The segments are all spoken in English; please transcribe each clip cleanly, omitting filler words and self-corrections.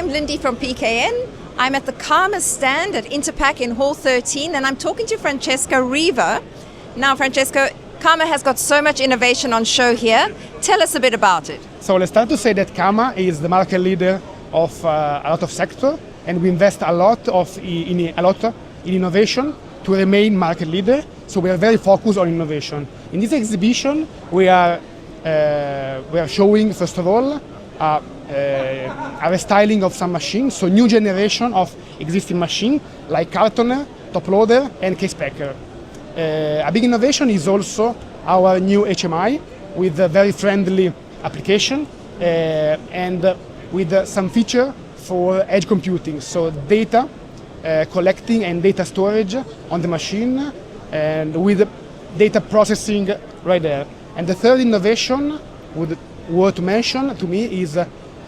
I'm Lindy from PKN. I'm at the Cama stand at Interpack in Hall 13, and I'm talking to Francesco Riva. Now, Francesco, Cama has got so much innovation on show here. Tell us a bit about it. So let's start to say that Cama is the market leader of a lot of sector, and we invest a lot in innovation to remain market leader. So we are very focused on innovation. In this exhibition, we are showing, first of all, a restyling of some machines, so new generation of existing machine like cartoner, top loader, and case packer. A big innovation is also our new HMI with a very friendly application and with some feature for edge computing, so data collecting and data storage on the machine and with data processing right there. And the third innovation worth to mention to me is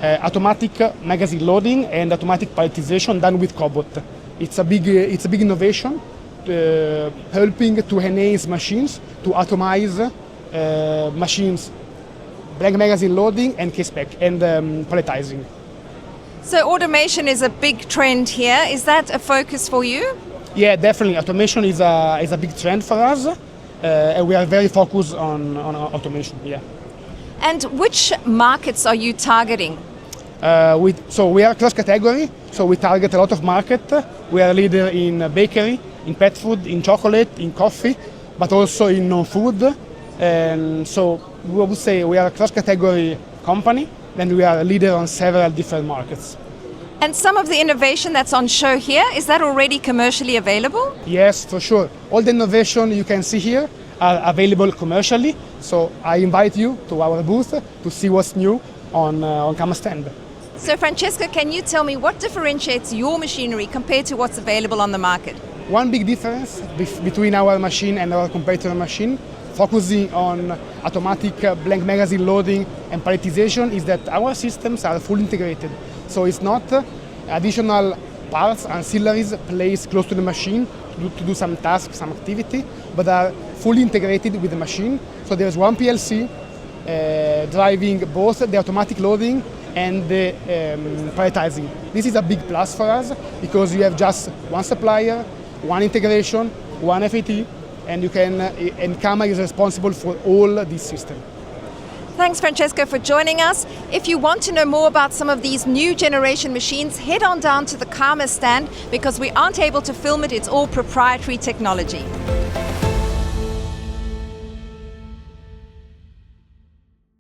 automatic magazine loading and automatic palletization done with cobot. It's a big innovation, helping to enhance machines to automate machines, blank magazine loading and case pack and palletizing. So automation is a big trend here. Is that a focus for you? Yeah, definitely. Automation is a big trend for us, and we are very focused on automation. Yeah. And which markets are you targeting? So we are cross-category, so we target a lot of market. We are a leader in bakery, in pet food, in chocolate, in coffee, but also in non-food. And so we would say we are a cross-category company, and we are a leader on several different markets. And some of the innovation that's on show here, is that already commercially available? Yes, for sure. All the innovation you can see here are available commercially. So I invite you to our booth to see what's new on Cama stand. So Francesco, can you tell me what differentiates your machinery compared to what's available on the market? One big difference between our machine and our competitor machine, focusing on automatic blank magazine loading and palletization, is that our systems are fully integrated. So it's not additional parts, ancillaries placed close to the machine to do some task, some activity, but are fully integrated with the machine. So there's one PLC driving both the automatic loading and the palletizing. This is a big plus for us because you have just one supplier, one integration, one FAT, and Cama is responsible for all this system. Thanks, Francesco, for joining us. If you want to know more about some of these new generation machines, head on down to the Cama stand because we aren't able to film it. It's all proprietary technology.